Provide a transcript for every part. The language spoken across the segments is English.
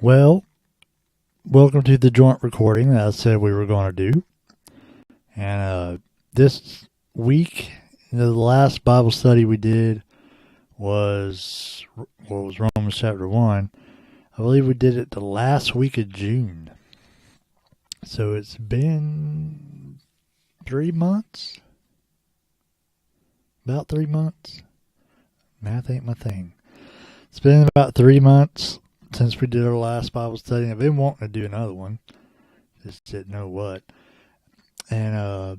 Well, welcome to the joint recording that I said we were going to do. And this week, the last Bible study we did was Romans chapter 1. I believe we did it the last week of June. So it's been 3 months? About 3 months? Math ain't my thing. It's been about 3 months since we did our last Bible study. I've been wanting to do another one. Just didn't know what. And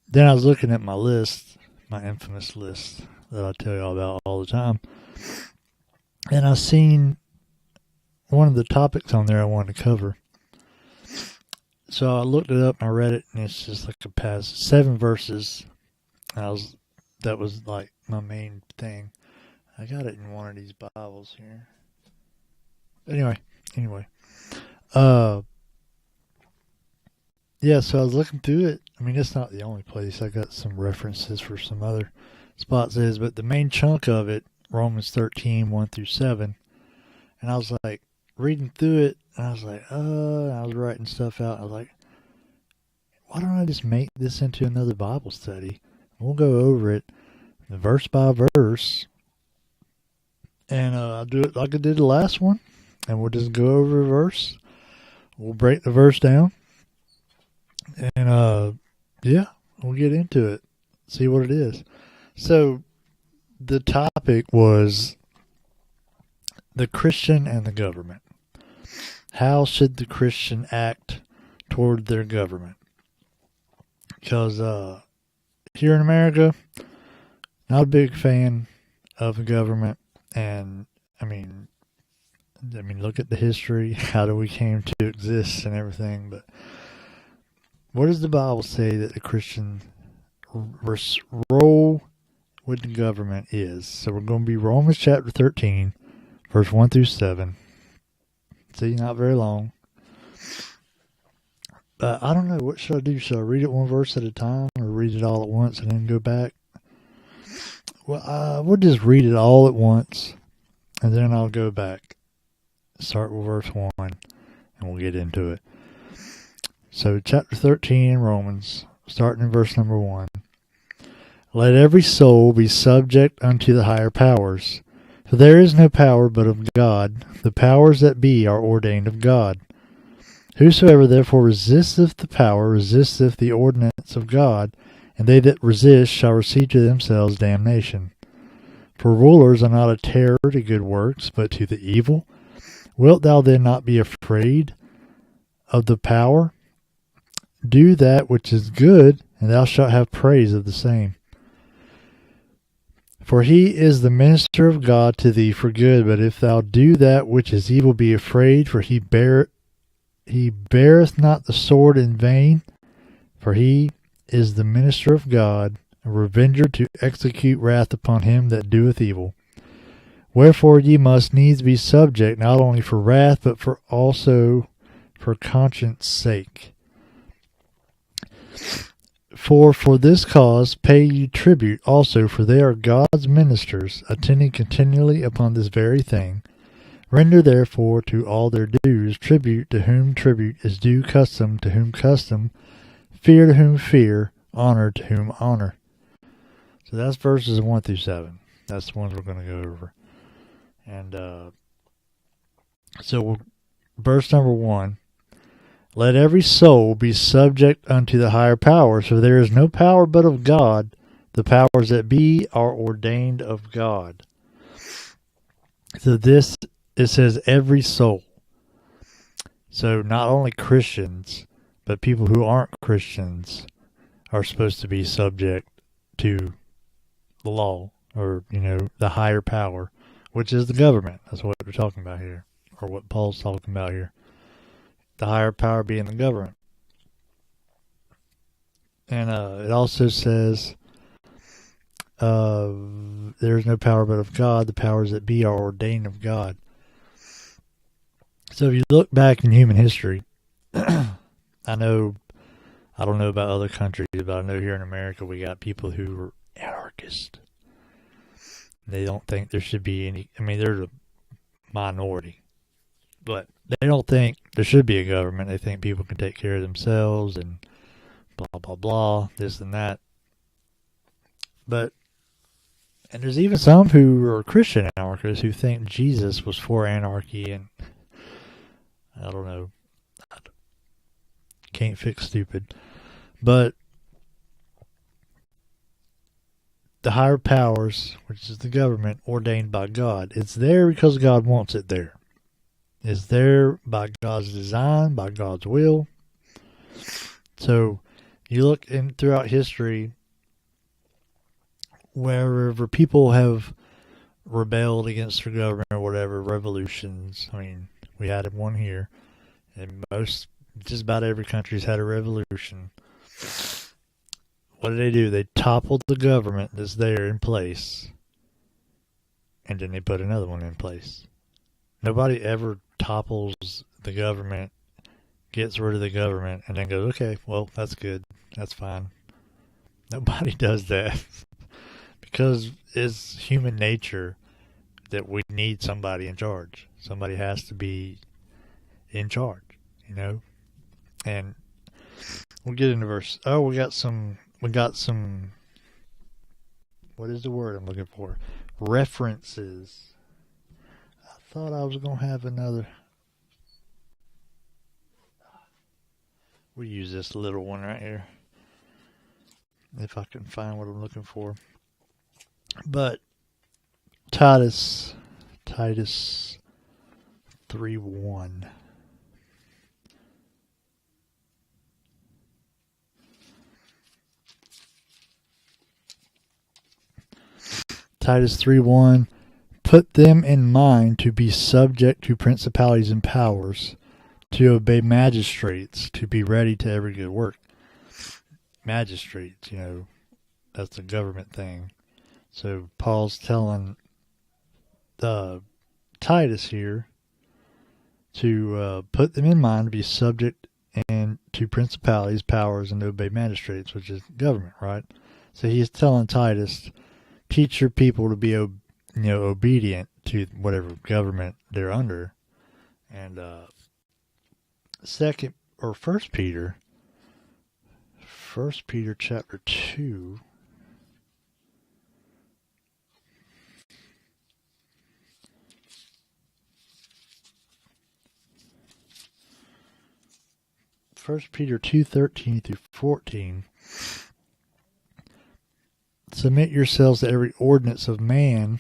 then I was looking at my list, my infamous list that I tell y'all about all the time. And I seen one of the topics on there I wanted to cover. So I looked it up and I read it, and it's just like a past 7 verses. That was like my main thing. I got it in one of these Bibles here. Anyway. Yeah, so I was looking through it. I mean, it's not the only place. I got some references for some other spots, but the main chunk of it, Romans 13, 1 through 7. And I was like, reading through it, and I was like, I was writing stuff out. I was like, why don't I just make this into another Bible study? We'll go over it verse by verse. And I'll do it like I did the last one. And we'll just go over a verse. We'll break the verse down. And, we'll get into it. See what it is. So, the topic was the Christian and the government. How should the Christian act toward their government? Because here in America, not a big fan of the government. And, I mean, look at the history, how do we came to exist and everything. But what does the Bible say that the Christian role with the government is? So we're going to be Romans chapter 13, verse 1 through 7. See, not very long. But I don't know, what should I do? Should I read it one verse at a time or read it all at once and then go back? Well, we'll just read it all at once and then I'll go back. Start with verse 1 and we'll get into it. So chapter 13 in Romans, starting in verse number 1. Let every soul be subject unto the higher powers. For there is no power but of God. The powers that be are ordained of God. Whosoever therefore resisteth the power resisteth the ordinance of God, and they that resist shall receive to themselves damnation. For rulers are not a terror to good works, but to the evil. Wilt thou then not be afraid of the power? Do that which is good, and thou shalt have praise of the same. For he is the minister of God to thee for good, but if thou do that which is evil, be afraid, for he beareth not the sword in vain, for he is the minister of God, a revenger to execute wrath upon him that doeth evil. Wherefore ye must needs be subject, not only for wrath, but also for conscience sake. For this cause pay ye tribute also, for they are God's ministers, attending continually upon this very thing. Render therefore to all their dues, tribute to whom tribute is due, custom to whom custom, fear to whom fear, honor to whom honor. So that's verses 1 through 7. That's the ones we're going to go over. And so verse number 1. Let every soul be subject unto the higher powers, for there is no power but of God. The powers that be are ordained of God. So it says every soul. So not only Christians, but people who aren't Christians are supposed to be subject to the law, or, the higher power, which is the government. That's what we're talking about here, or what Paul's talking about here. The higher power being the government. And it also says, there is no power but of God. The powers that be are ordained of God. So if you look back in human history, I don't know about other countries, but I know here in America we got people who are anarchists. They don't think there should be any, they're the minority. But they don't think there should be a government. They think people can take care of themselves and blah, blah, blah, this and that. But, and there's even some who are Christian anarchists who think Jesus was for anarchy, and I don't know. Can't fix stupid. But the higher powers, which is the government, ordained by God, it's there because God wants it there. It's there by God's design, by God's will. So you look in throughout history, wherever people have rebelled against their government or whatever, revolutions. I mean, we had one here, and just about every country's had a revolution. What do? They toppled the government that's there in place, and then they put another one in place. Nobody ever topples the government, gets rid of the government, and then goes, okay, well, that's good. That's fine. Nobody does that. Because it's human nature that we need somebody in charge. Somebody has to be in charge, you know? And we'll get into verse. Oh, we got some, what is the word I'm looking for? References. I thought I was going to have another. We'll use this little one right here. If I can find what I'm looking for. But Titus 3:1. Titus 3:1. Put them in mind to be subject to principalities and powers, to obey magistrates, to be ready to every good work. Magistrates, that's a government thing. So Paul's telling Titus here to put them in mind to be subject and to principalities, powers, and obey magistrates, which is government, right? So he's telling Titus, teach your people to be obedient to whatever government they're under. And First Peter chapter 2. First Peter 2:13 through 14. Submit yourselves to every ordinance of man.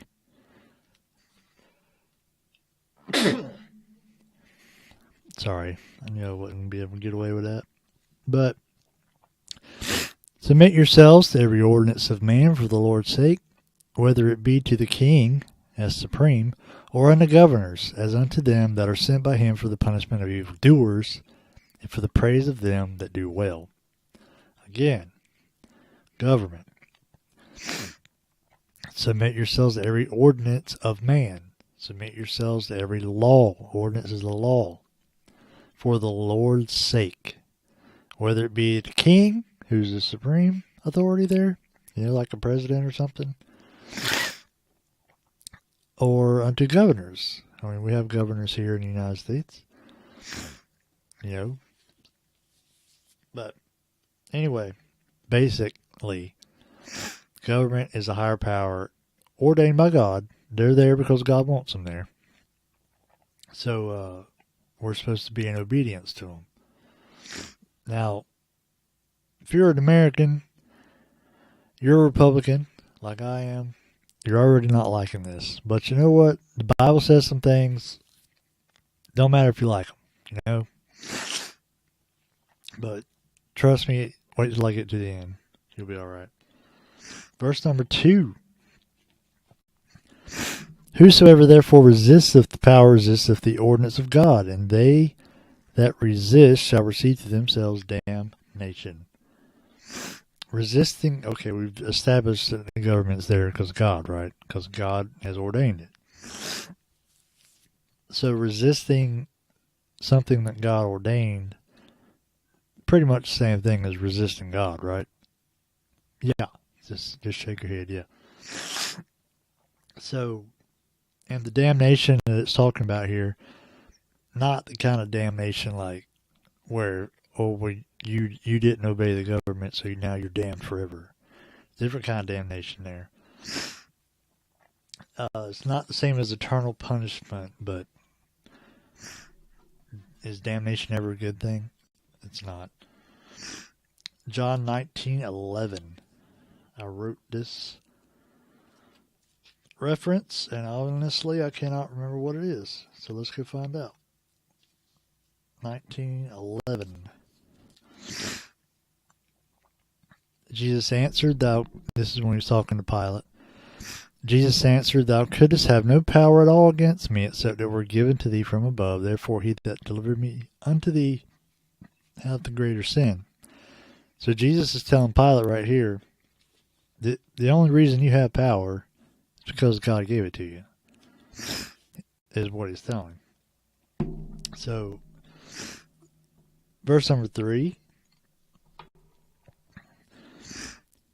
Sorry, I knew I wouldn't be able to get away with that. But submit yourselves to every ordinance of man for the Lord's sake, whether it be to the king as supreme, or unto governors as unto them that are sent by him for the punishment of evildoers, and for the praise of them that do well. Again, government. Submit yourselves to every ordinance of man. Submit yourselves to every law. Ordinance is a law. For the Lord's sake. Whether it be the king, who's the supreme authority there, like a president or something, or unto governors. I mean, we have governors here in the United States. But anyway, basically, government is a higher power ordained by God. They're there because God wants them there. So we're supposed to be in obedience to them. Now, if you're an American, you're a Republican, like I am, you're already not liking this. But you know what? The Bible says some things. Don't matter if you like them, But trust me, wait till I get to the end. You'll be all right. Verse number 2. Whosoever therefore resisteth the power resisteth the ordinance of God, and they that resist shall receive to themselves damnation. Resisting, okay, we've established that the government's there because of God, right? Because God has ordained it. So resisting something that God ordained, pretty much the same thing as resisting God, right? Yeah. Just shake your head, yeah. So, and the damnation that it's talking about here, not the kind of damnation like where, you didn't obey the government, so now you're damned forever. Different kind of damnation there. It's not the same as eternal punishment, but is damnation ever a good thing? It's not. John 19:11. I wrote this reference, and honestly, I cannot remember what it is. So let's go find out. 19:11. Jesus answered, this is when he was talking to Pilate. Jesus answered, Thou couldst have no power at all against me, except it were given to thee from above. Therefore he that delivered me unto thee hath the greater sin. So Jesus is telling Pilate right here, the only reason you have power is because God gave it to you, is what he's telling. So, verse number 3.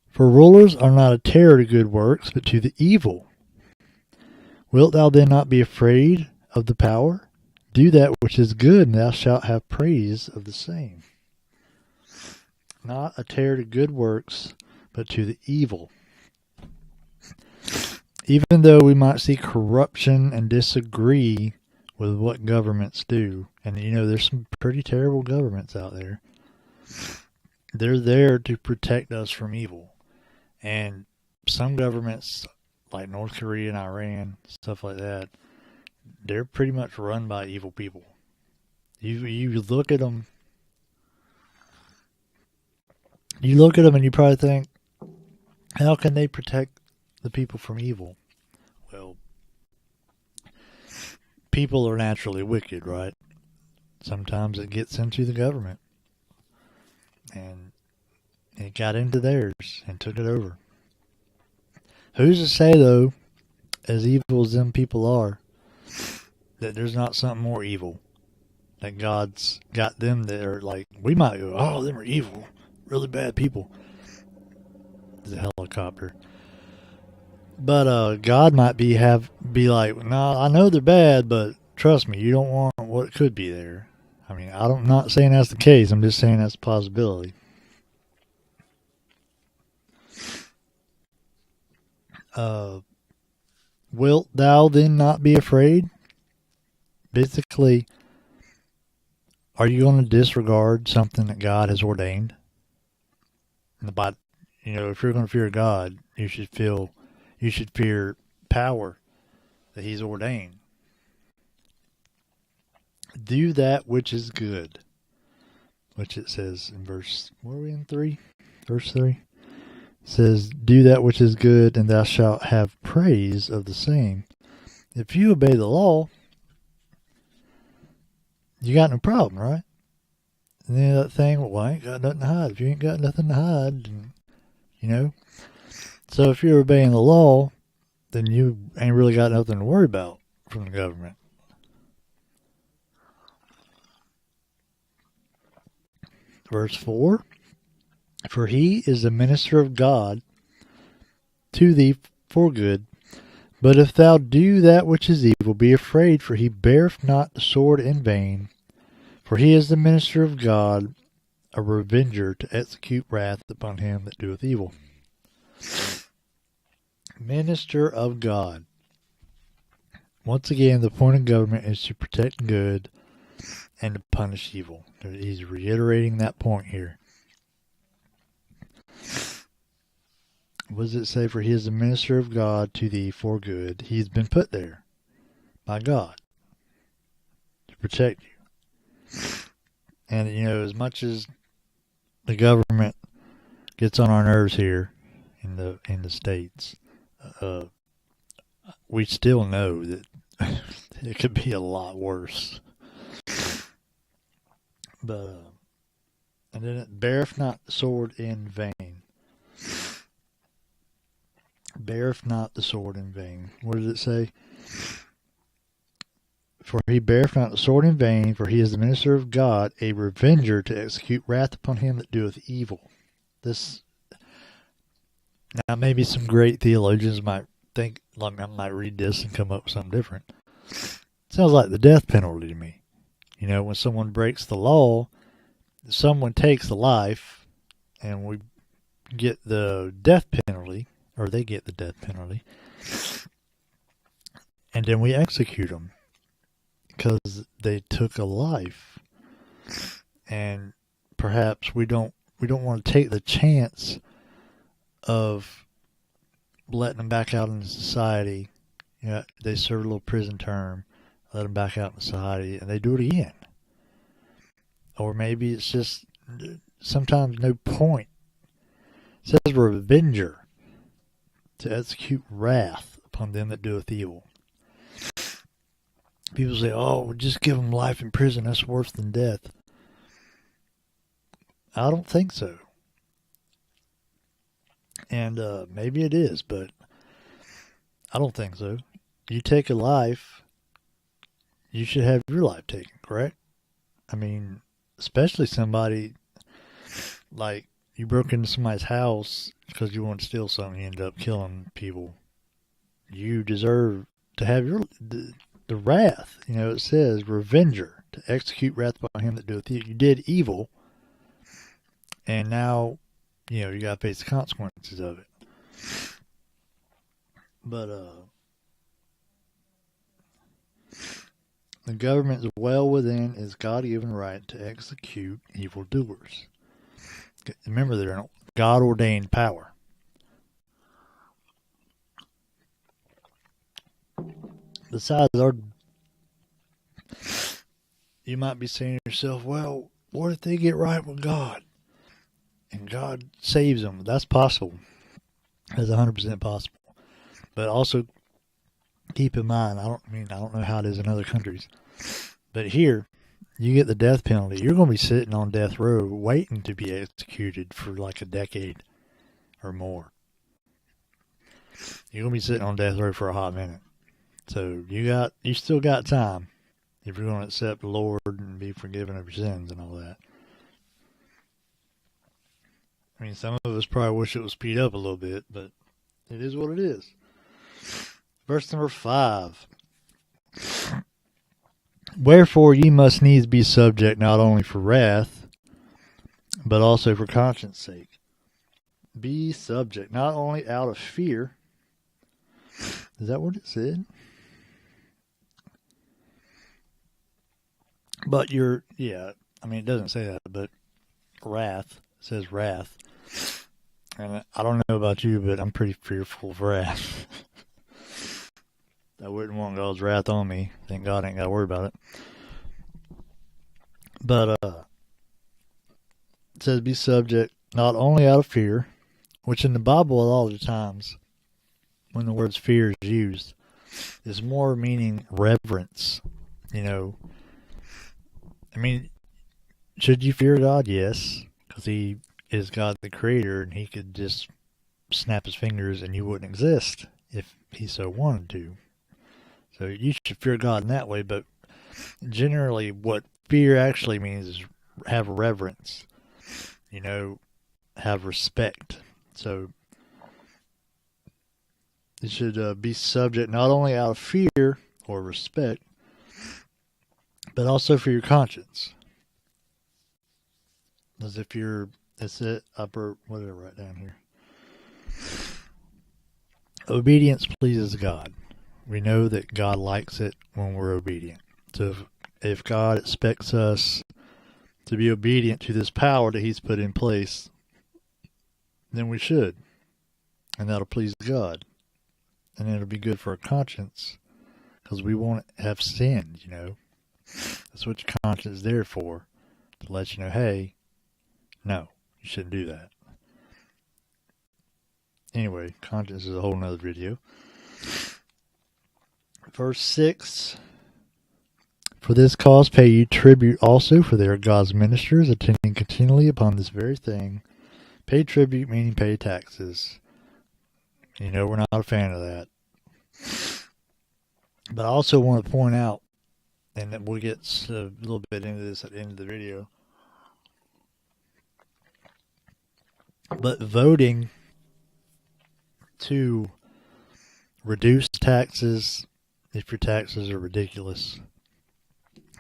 For rulers are not a terror to good works, but to the evil. Wilt thou then not be afraid of the power? Do that which is good, and thou shalt have praise of the same. Not a terror to good works, but to the evil. Even though we might see corruption and disagree with what governments do, and there's some pretty terrible governments out there, they're there to protect us from evil. And some governments, like North Korea and Iran, stuff like that, they're pretty much run by evil people. You look at them, and you probably think, how can they protect the people from evil? Well, people are naturally wicked, right? Sometimes it gets into the government. And it got into theirs and took it over. Who's to say, though, as evil as them people are, that there's not something more evil? That God's got them that are like, we might go, oh, them are evil, really bad people. It's a helicopter. But God might be like, no, I know they're bad, but trust me, you don't want what could be there. I mean, I'm not saying that's the case. I'm just saying that's a possibility. Wilt thou then not be afraid? Basically, are you going to disregard something that God has ordained? If you're going to fear God, you should fear power that he's ordained. Do that which is good, which it says in verse 3? Verse 3. Says, do that which is good, and thou shalt have praise of the same. If you obey the law, you got no problem, right? And then that thing, well, I ain't got nothing to hide. If you ain't got nothing to hide, So if you're obeying the law, then you ain't really got nothing to worry about from the government. Verse 4. For he is the minister of God to thee for good. But if thou do that which is evil, be afraid, for he beareth not the sword in vain. For he is the minister of God, a revenger to execute wrath upon him that doeth evil. Minister of God. Once again, the point of government is to protect good and to punish evil. He's reiterating that point here. What does it say? For he is the minister of God to thee for good. He's been put there by God to protect you. And, as much as the government gets on our nerves here in the States, we still know that it could be a lot worse. But, and then it beareth not the sword in vain. Beareth not the sword in vain. What does it say? For he beareth not the sword in vain, for he is the minister of God, a revenger to execute wrath upon him that doeth evil. Now maybe some great theologians might think, I might read this and come up with something different. Sounds like the death penalty to me. You know, when someone breaks the law, someone takes a life, and we get the death penalty, or they get the death penalty, and then we execute them because they took a life. And perhaps we don't want to take the chance of letting them back out into society. You know, they serve a little prison term, let them back out in society, and they do it again. Or maybe it's just sometimes no point. It says revenger, to execute wrath upon them that doeth evil. People say, oh, just give them life in prison, that's worse than death. I don't think so. And maybe it is, but I don't think so. You take a life, you should have your life taken, correct? I mean, especially somebody like you broke into somebody's house because you wanted to steal something, you ended up killing people. You deserve to have the wrath. You know, it says revenger, to execute wrath upon him that doeth evil. You did evil, and now, you know, you got to face the consequences of it. But the government's well within its God-given right to execute evildoers. Remember, they're in God-ordained power. Besides, you might be saying to yourself, well, what if they get right with God and God saves them? That's possible. That's 100% possible. But also keep in mind, I don't know how it is in other countries, but here you get the death penalty. You're going to be sitting on death row waiting to be executed for like a decade or more. You're going to be sitting on death row for a hot minute. So you still got time if you're going to accept the Lord and be forgiven of your sins and all that. I mean, some of us probably wish it would speed up a little bit, but it is what it is. Verse number 5. Wherefore ye must needs be subject not only for wrath, but also for conscience sake. Be subject, not only out of fear. Is that what it said? But it doesn't say that, but wrath, it says wrath. And I don't know about you, but I'm pretty fearful of wrath. I wouldn't want God's wrath on me. Thank God I ain't got to worry about it. But it says be subject not only out of fear, which in the Bible a lot of the times when the word fear is used is more meaning reverence. You know, I mean, should you fear God? Yes, because he is God the creator and he could just snap his fingers and you wouldn't exist if he so wanted to. So you should fear God in that way, but generally what fear actually means is have reverence, you know, have respect. So it should be subject not only out of fear or respect, but also for your conscience. As if that's it, upper, what did I write down here? Obedience pleases God. We know that God likes it when we're obedient. So if God expects us to be obedient to this power that he's put in place, then we should. And that'll please God. And it'll be good for our conscience because we won't have sinned, you know. That's what your conscience is there for, to let you know, hey, no, you shouldn't do that. Anyway, conscience is a whole nother video. Verse 6. For this cause pay ye tribute also, for they are God's ministers, attending continually upon this very thing. Pay tribute meaning pay taxes. You know, we're not a fan of that. But I also want to point out, and then we'll get a little bit into this at the end of the video, but voting to reduce taxes if your taxes are ridiculous,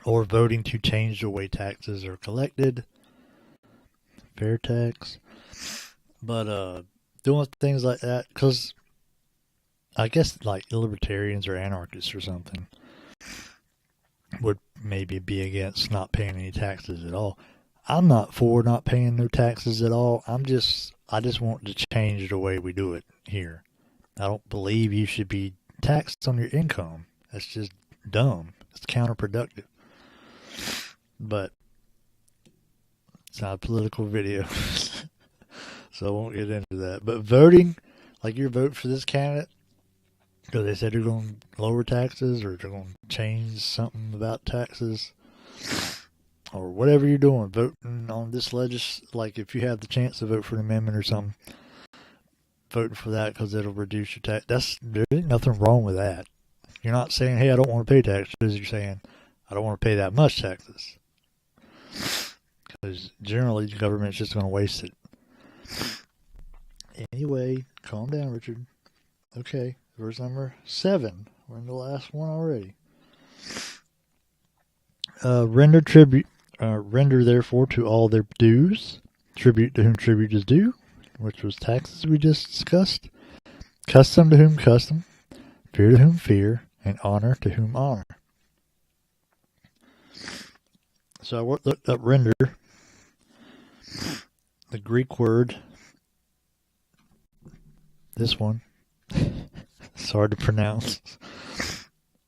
or voting to change the way taxes are collected, fair tax. But doing things like that, because I guess like libertarians or anarchists or something would maybe be against not paying any taxes at all. I'm not for not paying no taxes at all. I just want to change the way we do it here. I don't believe you should be taxed on your income. That's just dumb. It's counterproductive. But it's not a political video, so I won't get into that. But voting, like you're voting for this candidate because they said they're going to lower taxes or they're going to change something about taxes, or whatever you're doing, voting on this like if you have the chance to vote for an amendment or something, voting for that because it'll reduce your tax. There ain't nothing wrong with that. You're not saying, hey, I don't want to pay taxes. You're saying, I don't want to pay that much taxes. Because generally the government's just going to waste it. Anyway, calm down, Richard. Okay, verse number 7. We're in the last one already. Render therefore to all their dues, tribute to whom tribute is due, which was taxes we just discussed, custom to whom custom, fear to whom fear, and honor to whom honor. So I looked up render. The Greek word, this one, it's hard to pronounce,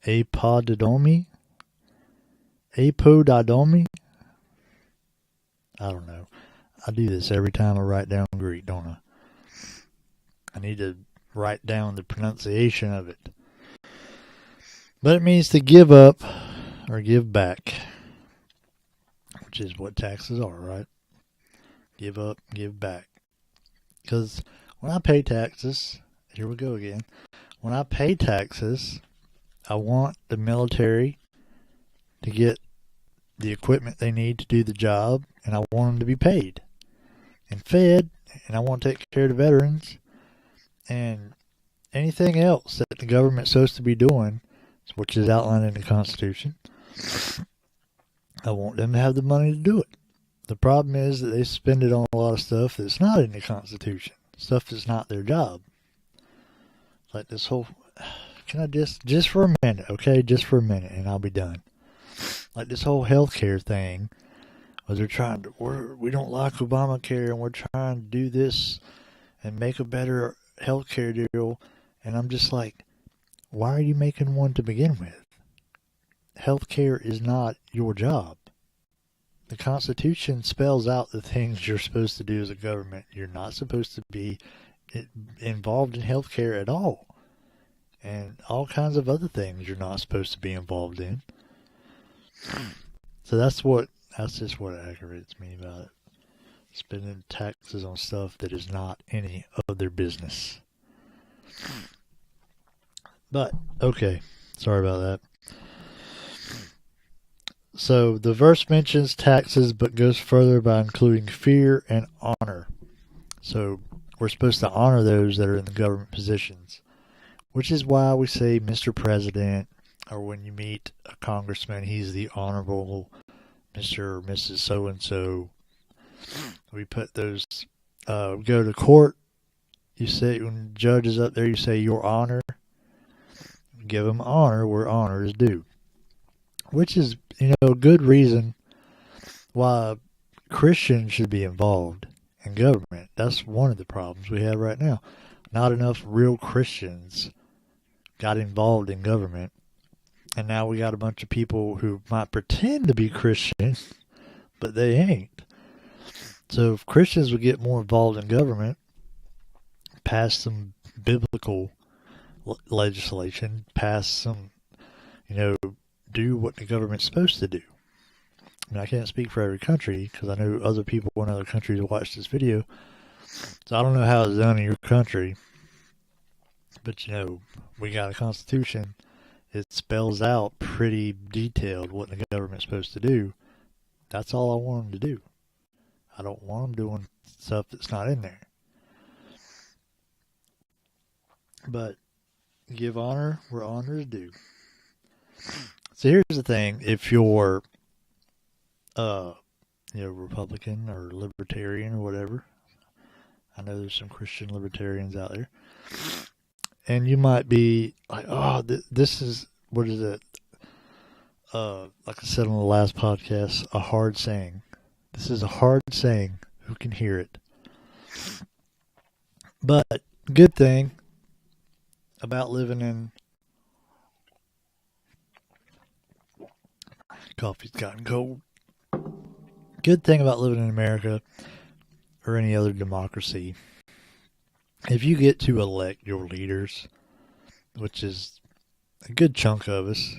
apodidomi. I don't know. I do this every time I write down Greek, don't I? I need to write down the pronunciation of it. But it means to give up or give back, which is what taxes are, right? Give up, give back. Because when I pay taxes, here we go again. When I pay taxes, I want the military to get the equipment they need to do the job, and I want them to be paid and fed, and I want to take care of the veterans and anything else that the government's supposed to be doing, which is outlined in the Constitution. I want them to have the money to do it. The problem is that they spend it on a lot of stuff that's not in the Constitution, stuff that's not their job. Like this whole, can I just for a minute, okay, just for a minute, and I'll be done. Like this whole healthcare thing, where they're trying to, we don't like Obamacare, and we're trying to do this and make a better healthcare deal, and I'm just like, why are you making one to begin with? Healthcare is not your job. The Constitution spells out the things you're supposed to do as a government. You're not supposed to be involved in healthcare at all, and all kinds of other things you're not supposed to be involved in. So that's just what aggravates me about it. Spending taxes on stuff that is not any of their business. But, okay, sorry about that. So the verse mentions taxes but goes further by including fear and honor. So we're supposed to honor those that are in the government positions, which is why we say Mr. President, or when you meet a congressman, he's the Honorable Mr. or Mrs. So-and-so. We put those, go to court, you say, when the judge is up there, you say, Your Honor. Give them honor where honor is due. Which is, a good reason why Christians should be involved in government. That's one of the problems we have right now. Not enough real Christians got involved in government. And now we got a bunch of people who might pretend to be Christians, but they ain't. So if Christians would get more involved in government, pass some biblical legislation, pass some, do what the government's supposed to do. I mean, I can't speak for every country because I know other people in other countries watch this video. So I don't know how it's done in your country. But, we got a constitution. It spells out pretty detailed what the government's supposed to do. That's all I want them to do. I don't want them doing stuff that's not in there. But give honor where honor is due. So here's the thing: if you're, Republican or libertarian or whatever, I know there's some Christian libertarians out there, and you might be like, "Oh, this is what is it?" Like I said on the last podcast, a hard saying. This is a hard saying. Who can hear it? But good thing about living in coffee's gotten cold. Good thing about living in America or any other democracy, if you get to elect your leaders, which is a good chunk of us,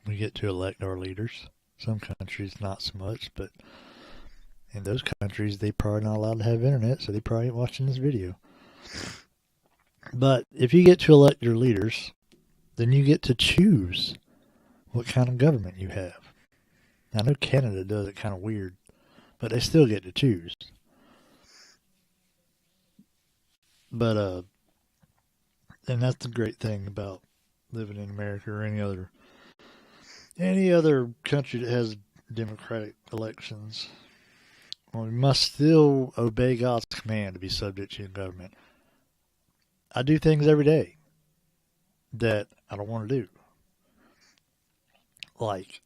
we get to elect our leaders. Some countries not so much, but in those countries they probably not allowed to have internet, so they probably ain't watching this video. But if you get to elect your leaders, then you get to choose what kind of government you have. I know Canada does it kind of weird, but they still get to choose. But and that's the great thing about living in America or any other country that has democratic elections. Well, we must still obey God's command to be subject to the government. I do things every day that I don't want to do. Like,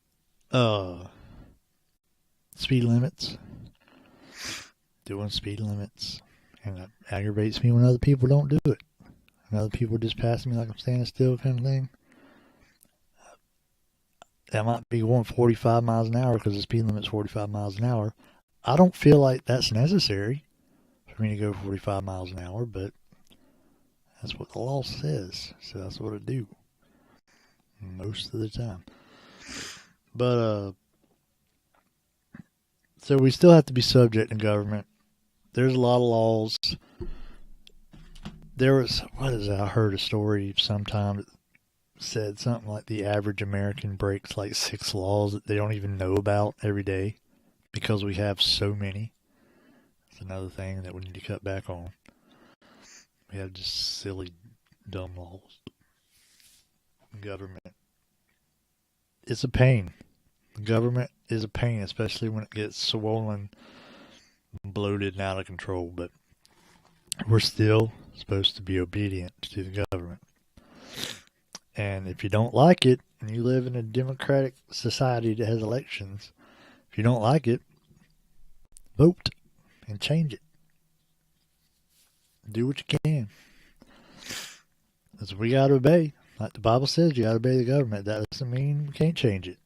speed limits. Doing speed limits. And it aggravates me when other people don't do it. And other people just pass me like I'm standing still kind of thing. I might be going 45 miles an hour because the speed limit's 45 miles an hour. I don't feel like that's necessary for me to go 45 miles an hour, but that's what the law says. So that's what I do most of the time. But, so we still have to be subject to government. There's a lot of laws. I heard a story sometime that said something like the average American breaks like 6 laws that they don't even know about every day because we have so many. It's another thing that we need to cut back on. We have just silly, dumb laws. Government. It's a pain. Government is a pain, especially when it gets swollen, bloated, and out of control. But we're still supposed to be obedient to the government. And if you don't like it, and you live in a democratic society that has elections, if you don't like it, vote and change it. Do what you can. Because we got to obey. Like the Bible says, you got to obey the government. That doesn't mean we can't change it.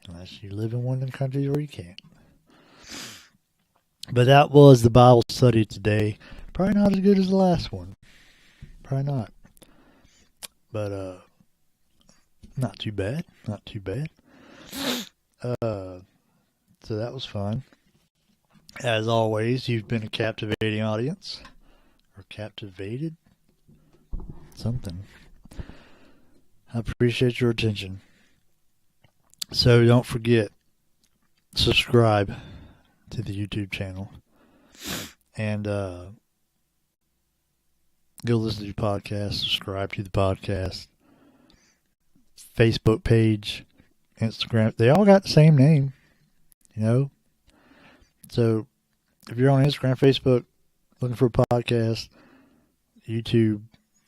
Unless you live in one of them countries where you can't. But that was the Bible study today. Probably not as good as the last one. Probably not. But, not too bad. Not too bad. So that was fun. As always, you've been a captivating audience. Or captivated? Something. I appreciate your attention. So don't forget, subscribe to the YouTube channel. And go listen to the podcast, subscribe to the podcast. Facebook page, Instagram, they all got the same name, you know. So if you're on Instagram, Facebook, looking for a podcast, YouTube,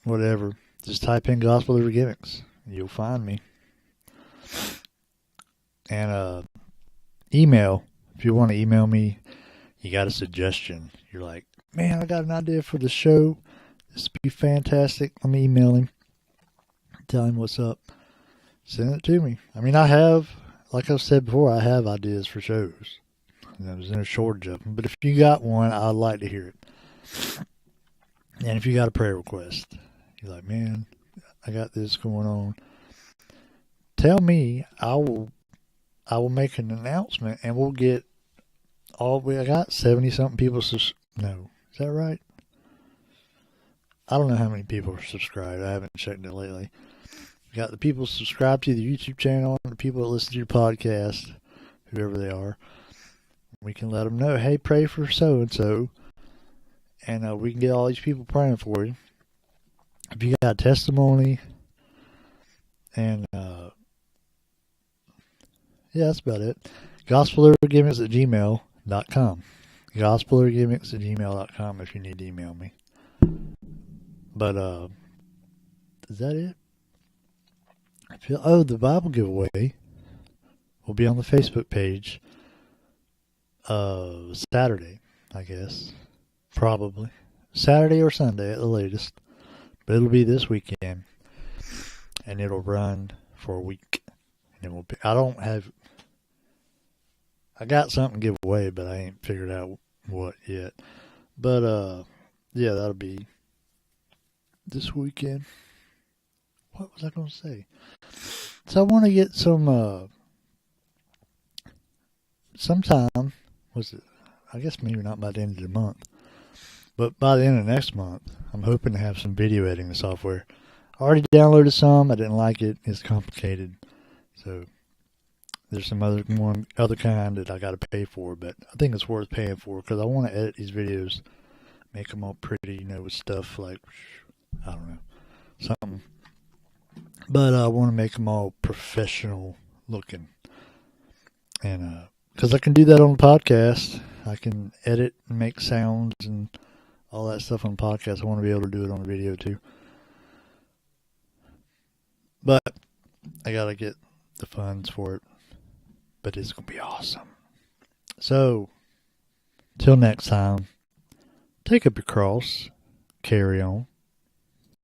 whatever, just type in Gospel Over Gimmicks. You'll find me. And email, if you want to email me, you got a suggestion. You're like, man, I got an idea for the show. This would be fantastic. Let me email him. Tell him what's up. Send it to me. I mean, I have, like I've said before, I have ideas for shows. And I was in a shortage of them. But if you got one, I'd like to hear it. And if you got a prayer request, you're like, man, I got this going on. Tell me, I will make an announcement and we'll get I got 70-something people. No, is that right? I don't know how many people are subscribed. I haven't checked it lately. We got the people subscribed to the YouTube channel and the people that listen to your podcast, whoever they are. We can let them know, hey, pray for so-and-so. And we can get all these people praying for you. If you got a testimony and Yeah, that's about it. GospelOrgimmicks@gmail.com. GospelOrgimmicks@gmail.com if you need to email me. But, is that it? The Bible giveaway will be on the Facebook page Saturday, I guess. Probably. Saturday or Sunday at the latest. But it'll be this weekend. And it'll run for a week. And it will be, I got something to give away, but I ain't figured out what yet. But, yeah, that'll be this weekend. What was I going to say? So I want to get some, sometime, I guess maybe not by the end of the month, but by the end of next month, I'm hoping to have some video editing software. I already downloaded some. I didn't like it. It's complicated. So there's some other kind that I got to pay for, but I think it's worth paying for because I want to edit these videos, make them all pretty, with stuff like, I don't know, something. But I want to make them all professional looking. And because I can do that on the podcast. I can edit and make sounds and all that stuff on the podcast. I want to be able to do it on the video too. But I got to get the funds for it. But it's going to be awesome. So, till next time, take up your cross, carry on.